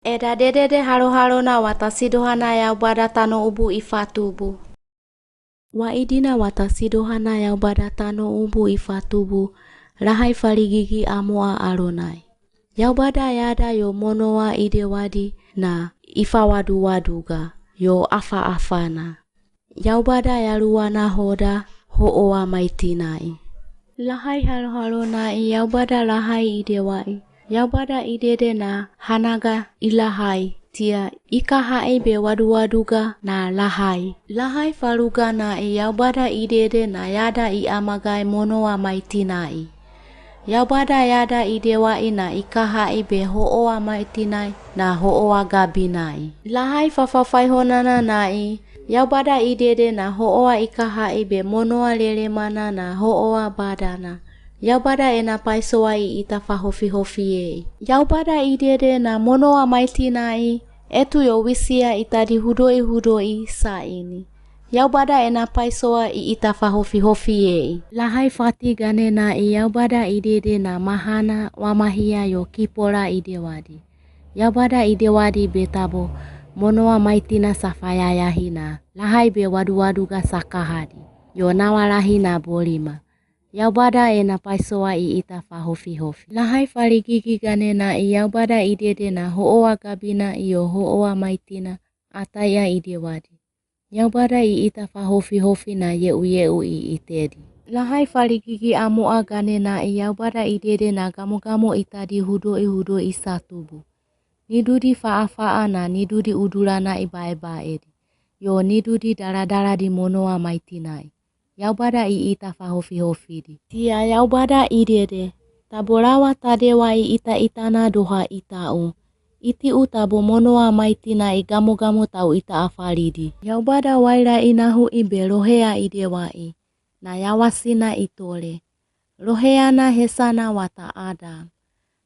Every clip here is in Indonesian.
Eda dedede halo na watashi dohana yaubada tano ubu ifatubu. Waidina watashi dohana yaubada tano ubu ifatubu. Lahai faligigi amoa aronai. Yaubada yada yo monoa idewadi na ifawadu waduga yo afa afana. Yaubada yaruwana hoda ho'oa maitinai. Lahai halo nai yaubada lahai idewai. Yaubada idede na hanaga ilahai tia ikahai be waduga na lahai. Lahai faluga na yaubada idede na yada I amagai monoa maitinai. Yaubada yada idewa ina ikahai be ho'oa maitinai na ho'oa gabinai. Lahai fafafai honana nai. Yaubada idede na ho'oa ikahai be monoa lelemana na ho'oa badana. Yaubada ena paisoa itafa hofi. Yaubada idede na monoa maitinai. Etu yo wisia itadi hudoi saini. Yaubada ena paisoa itafa hofi. Lahai fati gane na yaubada idede na mahana wamahia yo kipora idewadi. Yaubada idewadi betabo monoa maitina safaya yahina. Lahai be waduga sakahadi. Yo nawalahi na bolima. Yaubada ena paisoa itafa hofi. Lahai faligigi gane na yaubada idede na ho'oa gabina iyo ho'oa maitina ataya idewadi. Yaubada itafa hofi na yeu itedi. Lahai faligigi amoa gane na yaubada idede na gamo itadi hudoi satubu. Nidudi faa na nidudi udulana iba edi. Yo nidudi dara di monoa maitinai. Yaubada itafa hofi di. Tia yaubada idede. Taborawa tadewa itana doha itau. Iti utabo monoa maitina gamo tau ita afalidi. Yaubada waira inahu ibe rohea idewai. Na yawasina itole. Roheana hesana wata Adam.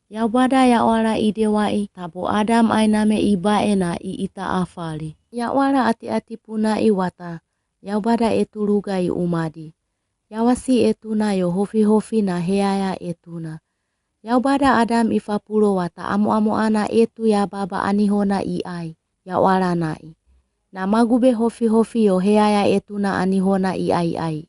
Yaubada yawala idewai tabo Adam ainame ibae na ita afali. Yawala ati puna iwata. Yaubada etuluga umadi. Yawasi etuna yo hofi na heaya etuna. Yaubada Adam ifapulo wata amo ana etu ya baba anihona iai. Yawala nai. Na magube hofi yo heaya etuna anihona iai.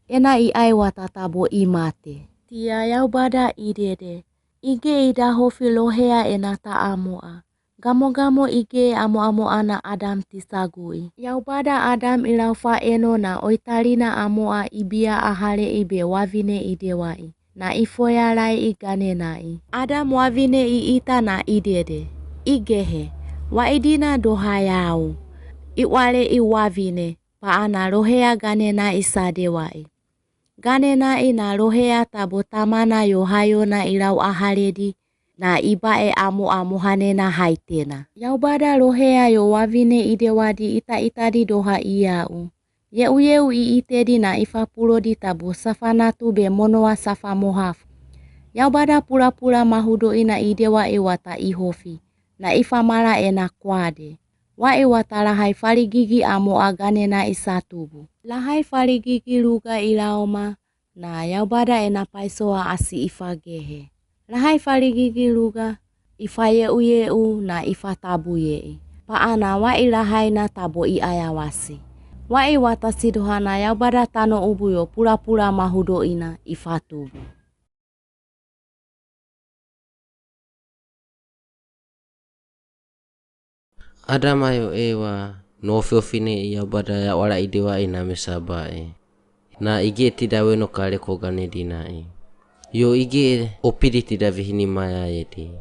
Ena iai wata tabo imate. Tia yaubada idede. Ige ida hofi lohea ena ta amoa. Gamo ige amo ana Adam tisagui. Yaubada Adam ilaufa eno na oitalina amoa ibia ahale ibe wavine idewai. Na ifoya lai igane nai. Adam wavine ita na idede. Igehe. Waidina doha yau. Iwale iwavine. Paana rohea gane na isadewai. Gane na ina rohea tabo tamana yohayo na ilau ahaledi. Na ibae amo hane na haitena. Yaubada rohea yo wavine idewadi itadi doha iyau. Yeu itedi na ifapulo di tabo safanatu be monoa safa mohafu. Yaubada pura mahudo ina idewa wata ihofi. Na ifamala ena kwade. Wa wata lahai faligigi amo agane na isatubu. Lahai faligigi luga ilaoma. Na yaubada ena paisoa asi ifagehe. Lahai faligigi luga ifa yeu na ifa tabu yei. Paana wa ilahai na tabo iayawasi. Wa watashi dohana yaubada tano ubu yo pura mahudo ina ifatubu. Adama yo ewa no ofine yaubada ya wala idewa ina mesabae. Na ige tidawe no kale kogane dinai. Yo ige opidi tidak vihini maya yeti.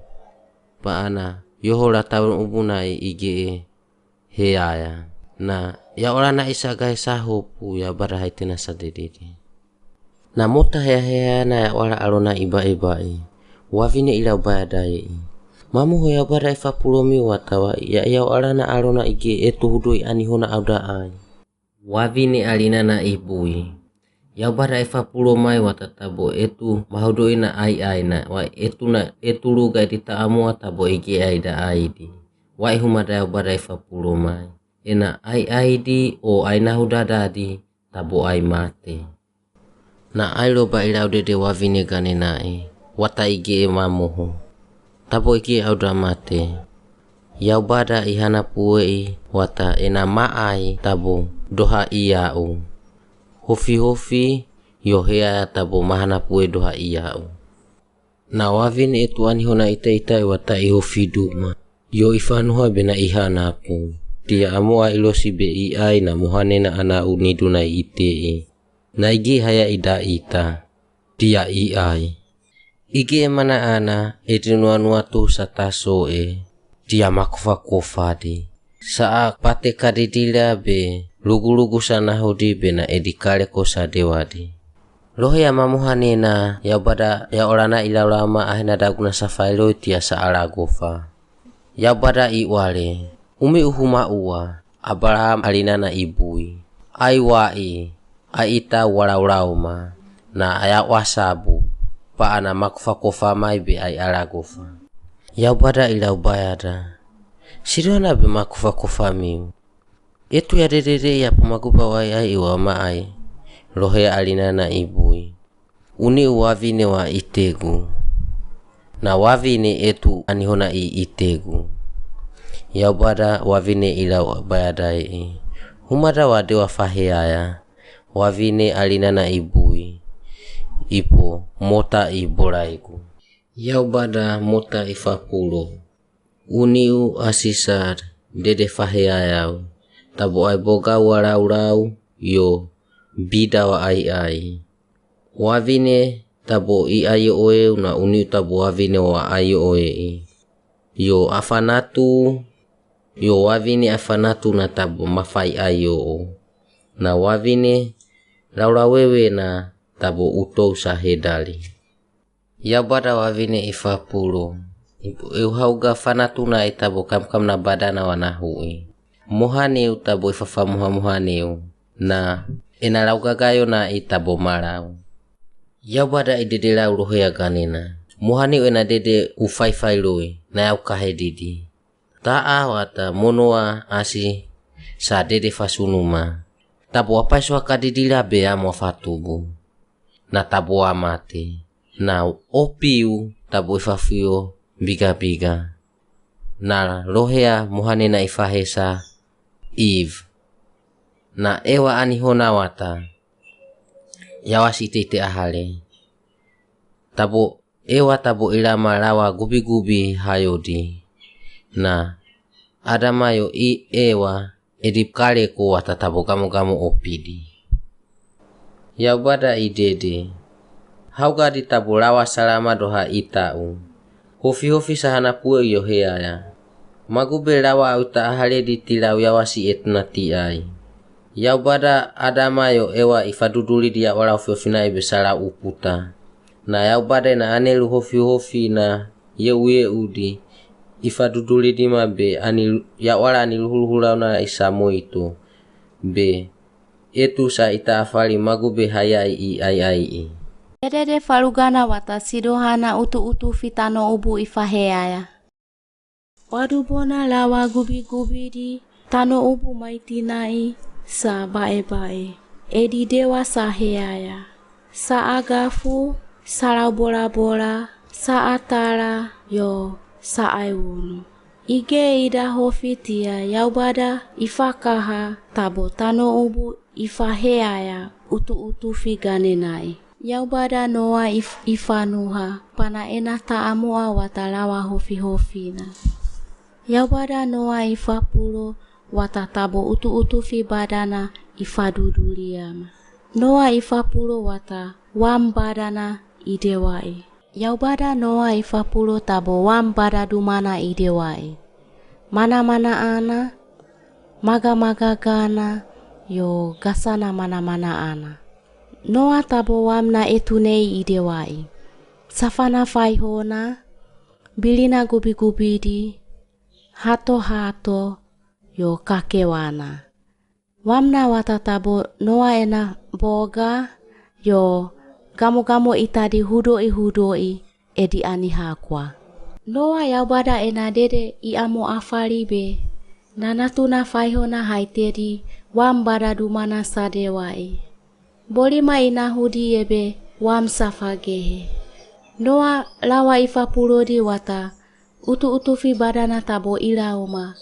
Paana yohola tawon ubunai ige heaya. Na ya ora na isagai sahopu ya barahai tina sadedede. Na mota hea na ya ora alona iba. Wavine ila bayadai. Mamu hoya bara ifa pulomi watawa ya ora na alona ige etu hudoi anihona audai. Wavine alina na ibui. Ya bara ifa pulomai watatabo etu mahudoi na ai na wa etu luga edita amu watabo ige aida aidi. Wa ihumada ya bara ifa pulomai. Ena ai di o ai nahudadadi tabo ai mate. Na ai loba ilau dede wavine gane nae. Wata ige mamuhu. Tabo ige auda mate. Yaubada ihana pue wata ena maai tabo doha iyau. Hofi yohea tabo mahana pue doha iyau. Na wavine etu ani hona ita wata ihofi duma. Yo ifanuha bena ihana pu. Dia amoa ilosi be iai na mohane na ana unidu na ite. Na igi haya ida ita. Dia iai. Igi emana ana etinua tu sataso dia makofa di. Saa pate kadidila be lugu sana hodi bena edikale ko sadewadi. Lohe ya mamuhane na Yaubada ya orana ilalama ahena daguna safailo tia saala gofa. Yaubada iwale umi uhuma uwa Abraham alinana ibui. Aiwai aita walaulauma na ayawasabu paana makofa kofa mai be ai alagofa. Yaubada ilaubayada sirona be makofa kofa miu. Etu ya dedede ya pamaguba wai ai iwa maai. Lohe alinana ibui. Uni wavine wa itegu. Na wavine etu anihona itegu. Yaubada wavine ilaubayadai. Humada wadewa faheaya. Wavine alinana ibui. Ipo mota iboraiku. Yaubada mota ifapulo. Uniu asisar dede faheayau. Tabo ai boga warau yo bida wa ai. Wavine tabo i ayo oe na uniu tabo wavine wa ayo oe. Yo afanatu yo wavine afanatu na tabo mafai ayo. Na wavine laura wewe na tabo utou sahedali. Yaubada wavine ifapulo. Hauga fanatu na itabo kam na badana wanahui. Mohaneu tabo ifafa mohaneu na enalaugagayo na itabo marau. Yaubada idede lau rohe ya ganina. Mohaneu ena dede ufaifai loe na yau kahedidi. Taa wata monoa asi sa dede fasunuma. Tabo apa iswa kadidila bea mwafatubu. Na tabo amate. Na opiu tabo ifafio biga. Na lohea mohane na ifahesa Eve. Na ewa anihona wata. Yawasi tete ahale. Tabo ewa tabo ilama lawa gubi hayodi. Na adamayo ewa edipkale ko wata tabo gamu opidi. Yaubada idede. Hauga di tabo lawa salama doha itau. Hofi sahana pue yohea ya. Magube lawa auta ahale di tilau yawasi etnati ai. Yaubada adamayo ewa ifaduduli dia wala hofi besala uputa. Na Yaubada na anelu hofi na yewe udi. Ifaduduli di mabe ya wala aniluhula na isamo itu. Be etu sa ita afali magube hayai ai. Dedede falugana wata sidohana utu fitano ubu ifaheaya. Wadubona lawa gubi di tano ubu maitinai sa bae. Edi dewa saheaya. Sa agafu, sa bola, sa atara, yo sa aiwunu. Ige ida hofitia Yaubada ifakaha tabo tano ubu ifaheaya utu figanenai. Yaubada noa ifanuha pana ena taamoa watalawa hofina. Yaubada noa ifapulo watatabo utu fi badana ifaduduliama. Noa ifapulo wata wambadana idewai. Yaubada noa ifapulo tabo wambada dumana idewai. Mana ana, maga gana, yo gasana mana ana. Noa tabo wamna etunei idewai. Safana faihona, bilina gubi-gubidi, hato, yo kakewana. Wamna watatabo noa ena boga, yo gamu itadi hudoi edi anihakwa. Noa Yaubada ena dede iamo afaribe, nanatuna faihona haitedi wambada dumana sadewai. Bolima inahudi ebe wamsafagehe. Noa lawa ifapulodi wata utu-utufi badana tabo ilauma.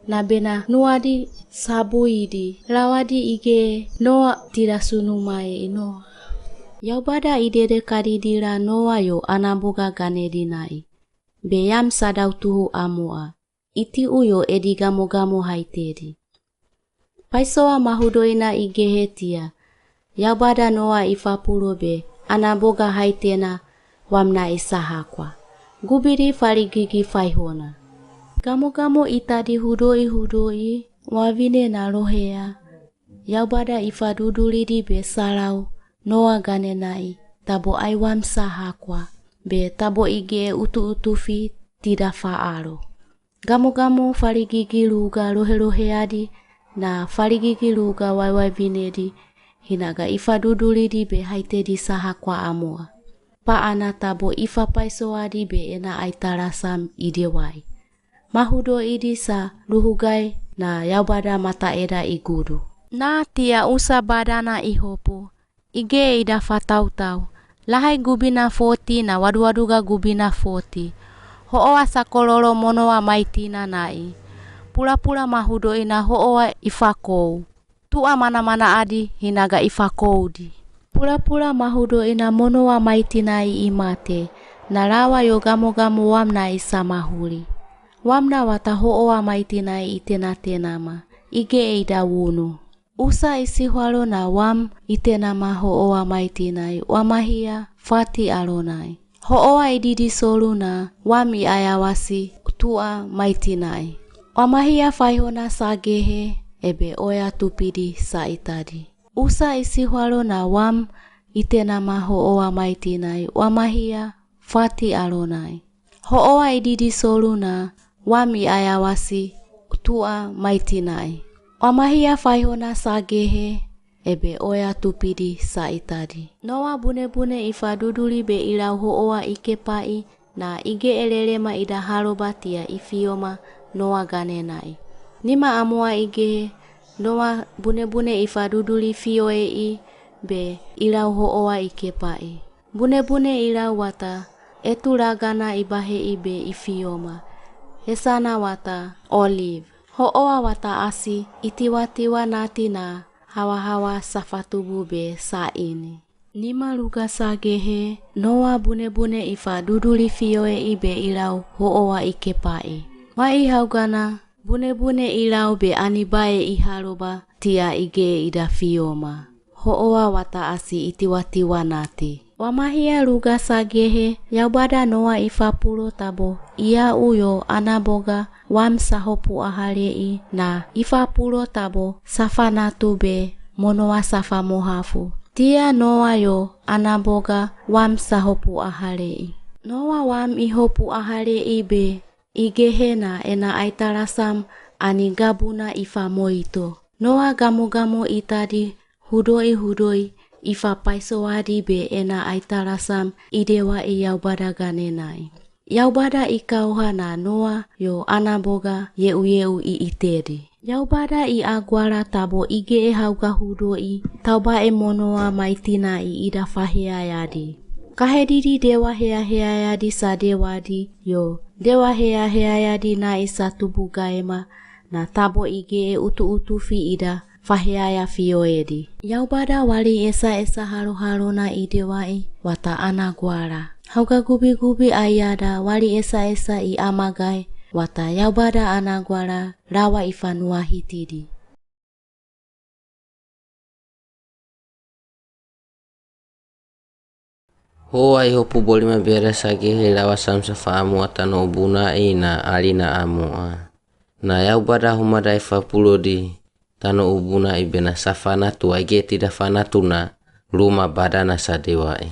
Na bena nuadi sabuidi lawadi ige noa tira sunumae ino. Yaubada idede kadidira noa yo anaboga ganedinai. Beyam sadau tuhu amua. Iti uyo edi gamo-gamo haitedi. Paisoa mahudoina igehetia. Yaubada noa ifapuro be anaboga haitena wamna isahakwa. Gubiri farigigi faihona. Gamo-gamo itadi hudoi wavine na rohea. Yaubada ifaduduli di be salau noa ganenai tabo aiwam sahakwa. Be tabo ige utu-utufi tidak faalo. Gamo-gamo farigigi luga rohe-roheadi na farigigi luga wai vinedi hinaga ifaduduli di be haite di sahakwa amua. Pa ana tabo ifa paisoadi be ena aitarasam idewai. Mahudo idi sa luhugai na yaubada mata eda igudu. Na tia usa badana ihopo. Ige ida fatau-tau. Lahai gubina 40 na waduga gubina 40. Ho'oa sakololo monoa maitina nai. Pula-pula mahudo ina ho'oa ifakou. Tua mana-mana adi hinaga ifakoudi. Pula-pula mahudo ina monoa maitinai imate. Nalawa yo gamo-gamo wamna isa mahuli. Wamna wata ho'oa maitinai itena-tenama. Ige ida wunu. Usa isi hwalo na wam itenama ho'oa maitinai. Wamahia fati alonai. Ho'oa ididi soluna wam iayawasi tua maitinai. Wamahia faihona sagehe ebe oya tupidi saitadi. Usa isi hwalo na wam itenama ho'oa maitinai. Wamahia fati alonai. Ho'oa ididi soluna wam iayawasi tua maitinai. Wamahia faihona sagehe ebe oya tupidi saitadi. Noa bune-bune ifaduduli be ilau ho'oa ikepai na ige elelema ida harobatia ifioma noa ganenai. Nima amua ige noa bune-bune ifaduduli fioei be ilau ho'oa ikepai. Bune-bune ilau wata etulagana ibahe ibe ifioma. Hesana wata olive. Ho'oa wata asi itiwa-tiwa nati na hawa-hawa safatubu be saini. Nima luga sagehe noa bune-bune ifa duduli fioe ibe ilau ho'oa ikepai. Mai haugana bune-bune ilau be anibae iharoba tia ige ida fioma. Ho'oa wata asi itiwa-tiwa nati. Wamahia luga sagehe yaubada noa ifapulo tabo ia uyo anaboga wam sahopu ahalei na ifapulo tabo safanatu be monoa safa mohafu. Tia noa yo anaboga wam sahopu ahalei. Noa wam ihopu ahalei be igehena ena aitarasam anigabuna ifa moito. Noa gamo-gamo itadi hudoi ifa paisoadi be ena aitarasam idewa yaubada ganenai. Yaubada ikauha na noa yo anaboga yeu iitedi. Yaubada agwara tabo ige hauga hudoi tauba monoa maitina ida faheayadi. Kahedidi dewa heayadi sa dewadi yo dewa heayadi na isa tubu gaema na tabo ige utu-utufi ida faheaya fioedi. Yaubada wali esa haro na idewai wata anagwara. Hauga gubi-gubi ayada wali esa i amagai wata yaubada anagwara rawa ifanua hitidi. Hoa ihopu bolima bere sagehe lawa samsa faamu atano buna ina alina amua. Na yaubada humada ifapulo di tano ubuna ibena safana tu age tidak fanatuna luma badana sadewai.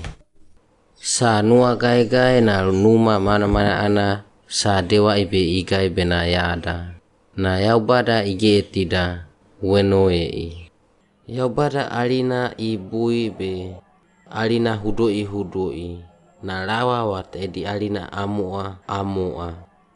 Sa nua gai na numa mana-mana ana sadewa ibe igai bena yada. Na yaubada ige tidak wenoe. Yaubada alina ibui be alina hudoi na lawa wat edi alina amua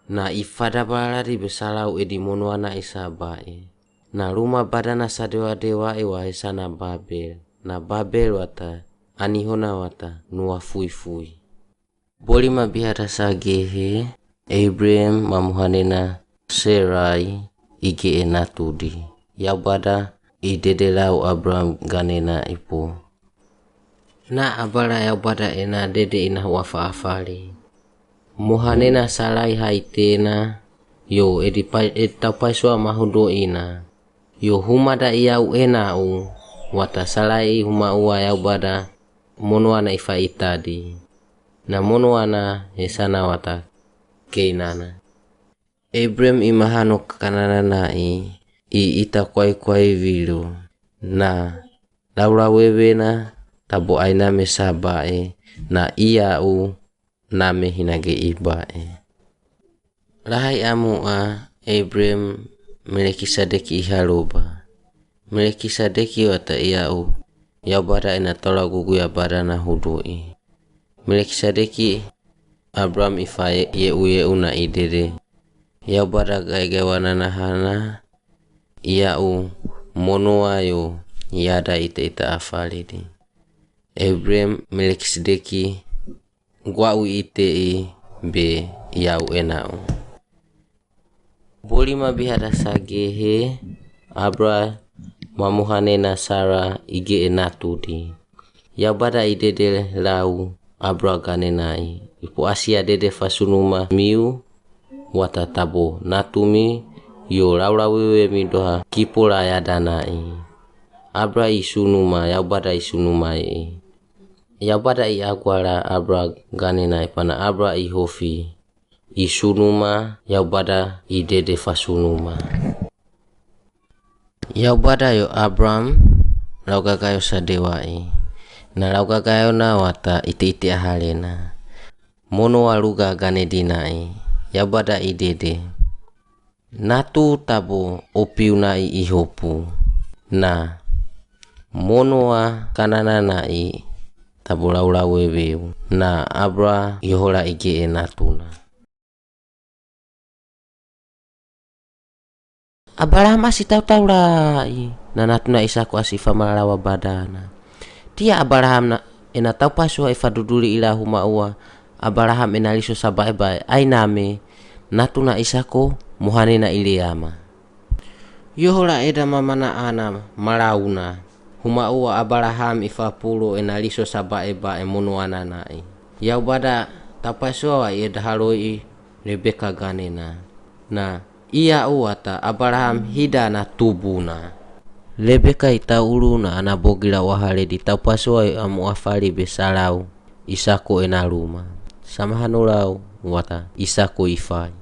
na ifada balari besalau edi monuana isabai. Na rumah badana sadewa-dewa wahesana Babel. Na Babel wata anihona wata nuwa fui-fui. Bolima bihara sagehe Abraham mamuhanena Sarai ige natudi. Yaubada idedelau Abraham ganena ipo. Na abara yaubada ena dede ina wafa afali. Muhanena Sarai haitena yo tapaiswa mahudo ina. Yo humada iyau enau wata Sarai huma ua yaubada monoana ifa itadi. Na monoana esana wata keinana. Abraham imahano kananai ita kwai vilu. Na laura wewena tabo aina mesabae na iyau name hinage ibae. Lahai amua Abraham Melkisedeki ihaluba. Melkisedeki wata iyau yaubada ina tola gugu yaubada na hudui. Melkisedeki Abraham ifa yeu na idede. Yaubada gaigawana nahana iyau monoa yo yada ita afalidi. Abraham Melkisedeki gwau itei be iyau enau. Bolima bihada sagehe Abra mamuhanena Sara ige natudi. Yaubada idede lau Abra ganenai. Ipo Asia dede fasunuma miu wata tabo natumi yo laura wewe midoha kipula yadanai. Abra isunuma yaubada isunumai. Yaubada iagwara Abra ganenai pana Abra ihofi isunuma yaubada idede fasunuma. Yaubada yo Abram laugagayo sadewai. Na laugagayo na wata ite ahalena. Mono waluga ganedinai. Yaubada idede. Natu tabo opiunai ihopu. Na monoa kanananai tabo laura weweu. Na Abra yohola ige natuna. Abraham masih tahu lai na natuna isaku asifa malawa badana. Dia Abraham na ena tahu pasua ifa duduli ilahu maua. Abraham ena liso sabai bai ainame natuna isaku muhanena iliama. Yohola eda mamana ana malauna. Huma ua Abraham ifa pulo ena liso sabai bai monoana nai. Yaubada tahu pasua eda haloi Rebeka ganena. Na ia uata Abraham hida na tubuna. Rebeka ita uluna ana bogila wahale di tapaswa amu afali besalau Isako ena ruma. Samahanulau wata Isako ifai.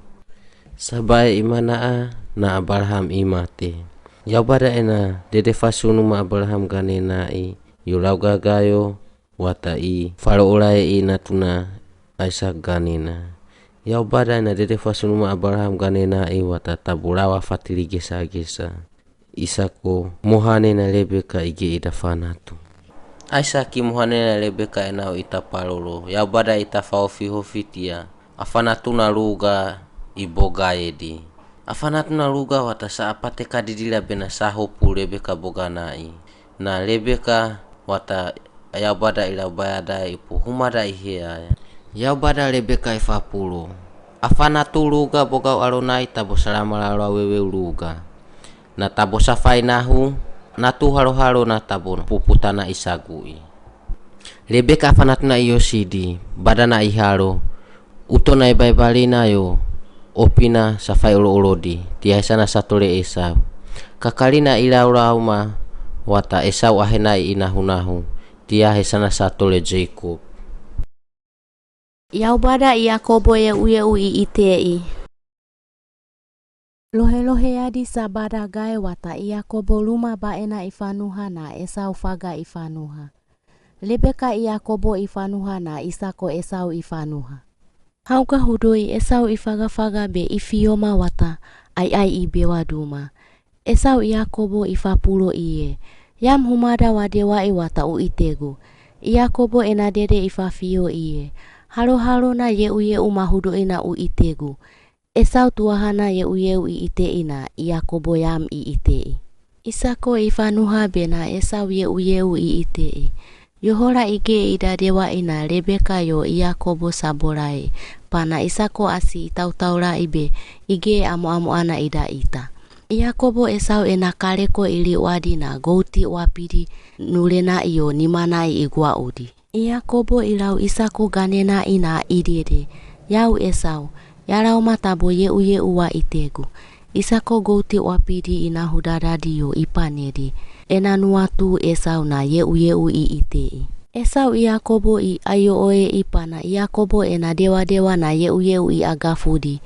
Sabai imanaa na Abraham imate. Yaubada ena dede fasunuma Abraham ganenai. Yulau gagayo wata i faro olai ina tuna Isaac ganena. Yaubada ina dede fasunuma Abraham ganena wata tabulawa fatili gesa Isako muhanena Rebeka ige idafanatu. Isaki muhanena Rebeka enau itapalolo. Yaubada itafaofi hofitia. Afanatuna luga iboga edi. Afanatuna luga wata saapate kadidila bena sahopu Rebeka boganai. Na Rebeka wata Yaubada ilabayada ipu humada ihea. Yaubada Rebeka ifapulo. Afanatu luga bogau alonai tabo salamalala wewe luga. Na tabo safai nahu natu halo na tabo puputana isagui. Rebeka afanatuna iyosidi badana ihalo. Utona ibaibalina yo opina safai olodi. Tiasana satole Esau. Kakalina ilaulauma wata Esau ahenai inahunahu. Dia hesana satole Jacob. Yaubada Yakobo yeu itei. Lohe yadi sabada gae wata Yakobo luma baena ifanuha na Esau faga ifanuha. Rebeka Yakobo ifanuha na Isako Esau ifanuha. Hauga hudoi Esau ifaga be ifioma wata ai ibewa duma. Esau Yakobo ifapulo iye. Yam humada wadewa wata uitegu. Yakobo ena dede ifafio iye. Halo na yeu mahudo ina uitegu. Esau tuahana yeu iteina Yakobo yam itei. Isako ifanuha bena Esau yeu itei. Yohora ige ida dewa ina Rebeka yo Yakobo saborai. Pana Isako asi itautaura ibe ige amo ana ida ita. Yakobo Esau ena kaleko ili wadi na gouti wapidi nulena iyo nimanai igwa udi. Yakobo ilau Isako ganena ina idide. Yau Esau, yarau matabo ye uwa itegu. Isako gouti wapidi ina hudadadi yo ipanedi. Ena nuatu Esau na ye i itei. Esau Yakobo i ayo oe ipana Yakobo ena dewa na ye i agafudi.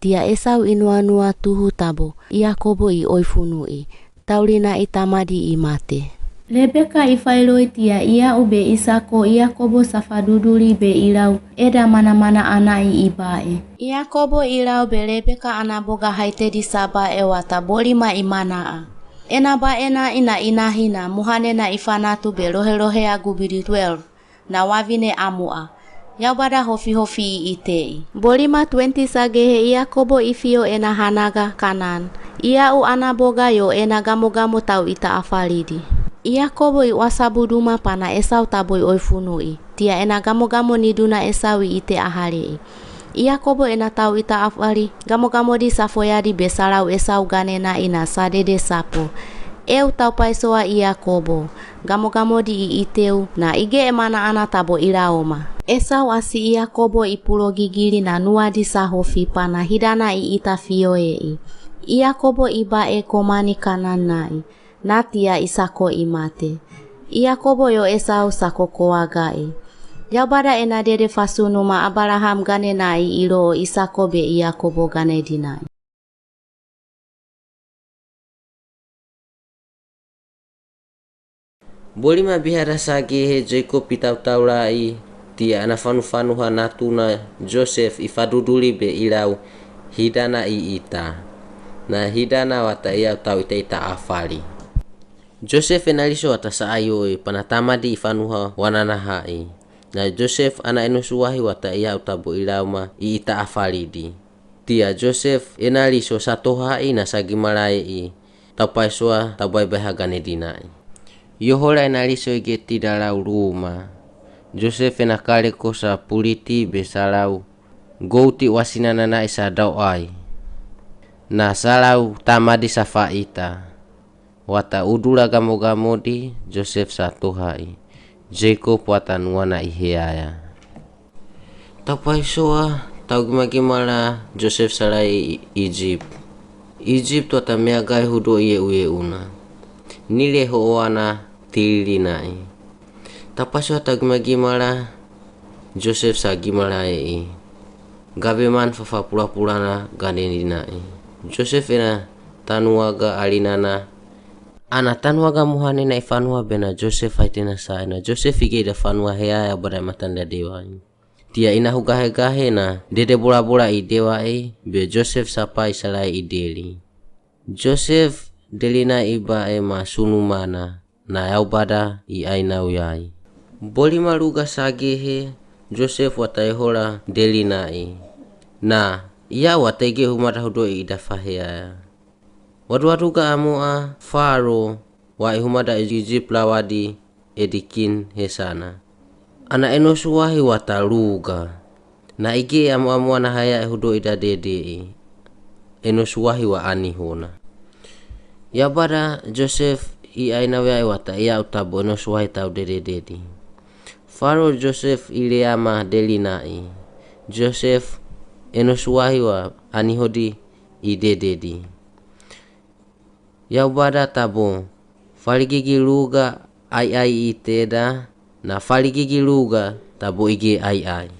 Tia Esau inua tuhu tabo Yakobo i oifunu i. Taulina itamadi imate. Rebeka ifailoi tia ia ube Isako Yakobo safaduduli be ilau eda mana anai ibae. Yakobo ilau be Rebeka anaboga haite di saba wata bolima imanaa. Enaba ena ina inahina muhanena ifanatu be rohe agubidi 12 na wavine amua. Yaubada hofi itei. Bolima 20 sagehe Yakobo ifio ena hanaga Kanan. Iau anaboga yo ena gamo tau ita afalidi. Yakobo i wasabuduma pana Esau taboi oifunui. Tia ena gamo niduna Esau ite ahari. Yakobo ena tau ita afali gamo di safoyadi besalau Esau ganena ina sadede sapo. Eu tau paisoa Yakobo. Gamo di iteu na ige emana ana tabo iraoma. Esau asi Yakobo ipulo gigili na nuadi sahofi pana hidana ita fioei. Yakobo iba komani Kananai. Natia Isako imate. Yakobo yo Esau sako koagai. Yaubada ena dede fasunuma Abraham ganenai ilo Isako be Yakobo ganedinai. Bolima bihara sagehe Jacob itautaurai tia ana fanu natuna Joseph ifaduduli be ilau hidana ita. Na hidana wata ia tau ita afali. Joseph enaliso wata saayo panatamadi ifanuha wananahai. Na Joseph ana enusuwahi wata ia utabo ilauma ita afalidi. Tia Joseph enaliso satohai na sagimalai tapaiswa tabai bahaganedinai. Yohora enaliso igeti dalau ruma. Joseph enakale kosa puliti besalau gouti wasinanana isa dauai. Na salau tamadi safaita. Wata udula gamo di Joseph satohai. Jacob wata nuana iheaya. Tapaisoa tau gimala Joseph salai Egypt. Egypt wata meagai hudo una. Nile hoana tilinai. Tapaisoa tau gimala Joseph sa gimala gabeman fafapula-pulana ganendinai. Joseph ena tanuaga alinana ana tanuaga muhane na ifanua bena Joseph haitena saena. Joseph ige da fanua heaya bada matanda dewa. Tia ina hugahe na dede bola idewa be Joseph sapai salai ideli. Joseph delina iba ma sunumana na yaubada i aina uyai. Bolima luga sagehe Joseph wataihola delina na ia watege humada hudo idafahea. Waduga amua Faro wa ihumada Egypt lawadi edikin hesana. Ana enosuwahi wataluga. Na ige amua na haya hudo idadede. Enosuwahi wa anihona. Yabada Joseph i ainawe wata ia utabo enosuwahi tau dededi. Faro Joseph ileama delinai. Joseph enosuwahi wa anihodi idededi. Yaubada tabo faligigi luga ai iteda na faligigi luga tabo ige ai.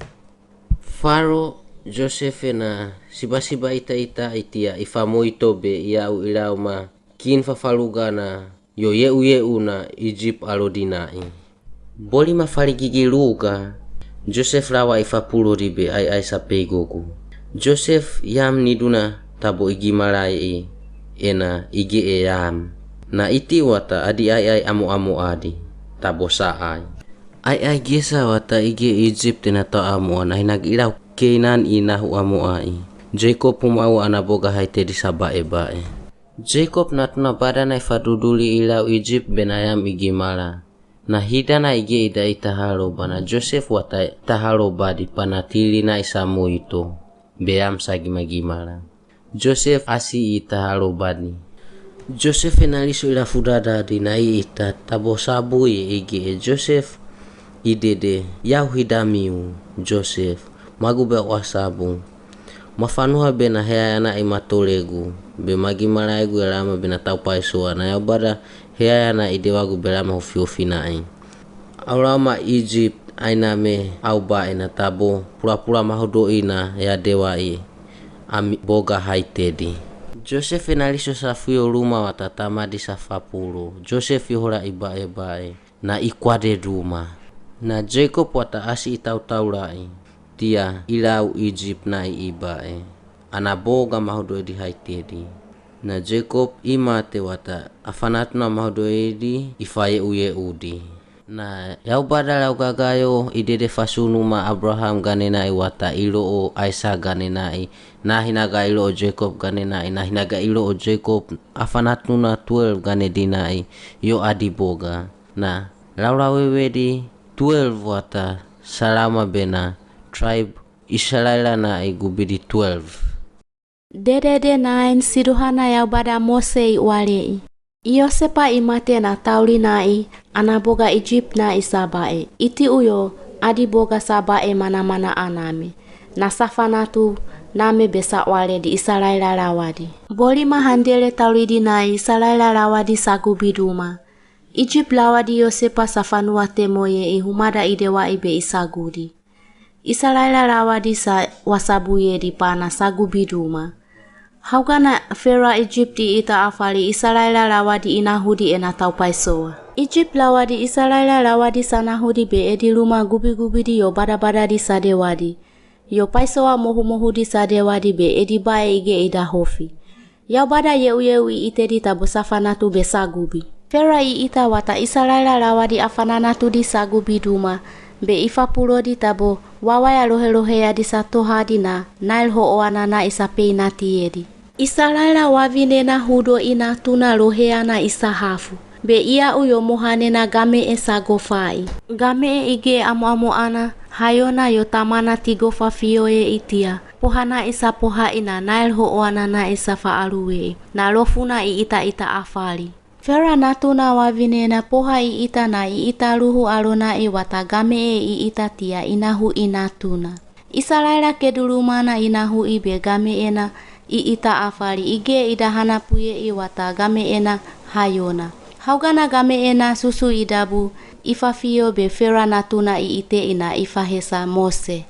Faro Joseph na siba ita itia ifamoito be iau ilauma kin fafalugana yo yeu na Egypt alodinai. Bolima faligigi luga Joseph lawa ifapulo ribe ai sapegoku. Joseph yam niduna tabo igi malai ena ige yam. Na iti wata adi ai amu adi tabo saai. Ai gesa wata ige Egypt na to amu na hinag ilaw Kenan inahu amu ai. Jacob pumau anaboga haite di sabae bae. Jacob natuna bada na ifaduduli ilaw Egypt benayam igi mala. Na hidana ige ida itaharoba na Joseph wata itaharoba di panatilina isamu itu beam sagima-gimara. Joseph asi itaharoba ni. Joseph enaliso ila fudada di nai ita tabo sabu ige Joseph idede yau hidamiu Joseph magube wasabu mafanuha bena heana imatolegu be magimara egu elama bena taupaisua na yabada heana idewagu belama hufiofina ai aurama Egypt ainame auba ina tabo pura-pura mahodo ina ya dewai ami boga haitedi. Joseph enaliso safio ruma watatama di safapuro. Joseph yohora ibae na ikwade ruma. Na Jacob wata asi itau-taurai tia ilau Egypt na ibae. Ana boga mahodo edi haitedi. Na Jacob imate wata afanatuna mahodo edi ifaye uye udi. Na yaubada lau gagayo idede fasunuma Abraham ganenai wata ilo o Isaac ganenai na hinaga ilo o Jacob ganenai na hinaga ilo o Jacob afanatuna 12 ganedinai yo adiboga na laura wewedi 12 wata salama bena tribe Israela na gubidi 12 Dedede nain siduhana yaubada Mose walei. Iosepa imate na tauli nai anaboga Egypt na isabae. Iti uyo adiboga sabae mana-mana aname. Na safanatu name besa wale di Israela rawadi. Boli mahandele tauli di nai Israela rawadi sagubiduma. Egypt lawadi Yosepa safanua temoye humada idewa ibe isagudi. Israela rawadi sa wasabuye di pana sagubiduma. Haugana fera Egypti ita afali Israela lawadi inahudi ena taupaisoa. Egypt lawadi Israela lawadi sanahudi be edi luma gubi-gubi di yo bada-bada di sadewadi. Yo paisoa mohu-mohu di sadewadi be edi bae ige ida hofi. Yau bada yeu-yeui ite di tabo safanatu be sagubi. Fera ita wata Israela lawadi afananatu di sagubi duma be ifapulo di tabo wawaya lohe-lohe ya di satu hadina nail ho oanana isapei nati yedi. Israela wavine na hudo ina tuna loheana isahafu. Be ia uyo mohane na game esagofai. Game ige amu ana hayona yotamana tigofa fioe itia. Pohana isa poha ina nail ho oanana isafa aluwe. Na lofuna ita afali. Fera natuna wavine na poha ita na ita luhu alona wata game ita tia inahu inatuna. Israela kedulumana inahu ibe game ena ita afali ige idahana puye wata game ena hayona. Haugana game ena susu idabu ifafio be fera natuna ite ina ifahesa Mose.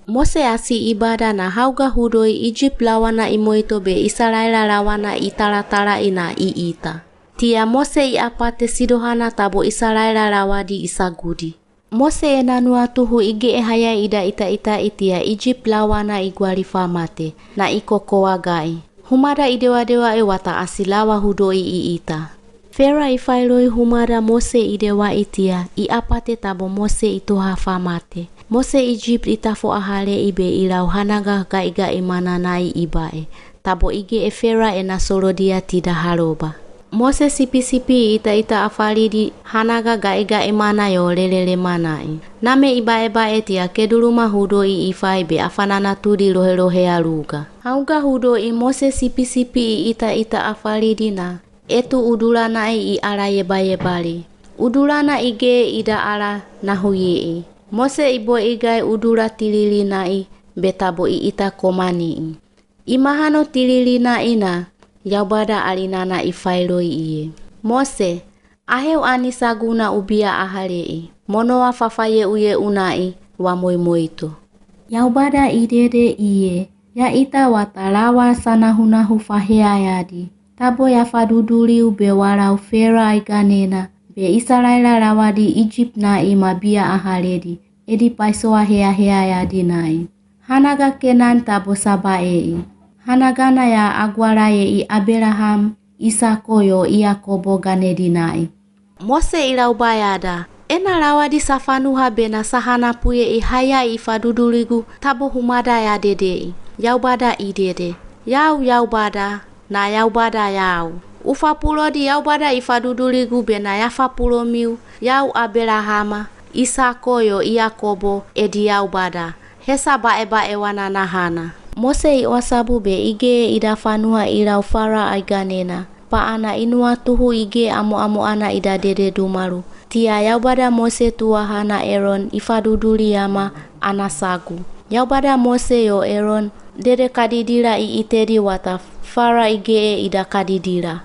Mose asi ibada na hauga hudoi Egypt lawana imoito be Israela lawana italatala ina ita. Tia Mose iapate sidohana tabo Israela lawadi isagudi. Mose enanua tuhu ige haya ida ita itia Egypt lawana igwalifa mate na ikokoa gai. Humada idewa-dewa wata asilawa hudoi ita. Fera ifailoi humada Mose idewa itia iapate tabo Mose ituhafa mate. Mose Egypt itafo ahale ibe ilau hanaga gaiga imana nai ibae. Tabo ige fera enasolo dia tida haroba. Mose sipi-sipi ita afali di hanaga gaiga imana yo lelele manai. Name ibae tia keduluma hudoi ifai be afanana tudi lohe-lohe aluga. Hauga hudoi Mose sipi-sipi ita afali dina. Etu udulana ala yeba-yebali. Udulana ige ida ala nahuye. Mose ibo igai udula tililina betabo ita komani. Imahano tililina ina yaubada alinana ifailoi iye. Mose, aheu anisaguna ubia ahalei. Monoa fafaye uye unai wa moito. Yaubada idede iye. Ya ita watalawa sanahunahu fahea yadi. Tabo ya faduduli ube walau fera iganena. Be Israela lawadi Egypt na mabia ahaledi. Edi paisoa hea yadi nai. Hanaga Kenan tabo sabaei. Hanagana ya agwaraye Abraham, Isakoyo, Yakobo ganedinai. Mose ilaubayada. Ena lawadi safanuha bena sahana puye haya ifaduduligu tabo humada ya dede. Yaubada idede. Yaubada na yaubada yau. Ufapulo di Yaubada ifaduduli gubena yafapulo miu yau Abrahama, Isako yo Yakobo edi Yaubada. Hesa bae wana nahana. Mose iwasabu be ige idafanua irau fara aiganena. Pa ana inua tuhu ige amu ana ida dede dumaru. Tia Yaubada Mose tuahana Aaron ifaduduli yama anasagu. Yaubada Mose yo Aaron dede kadidira i itedi wata fara ige ida kadidira.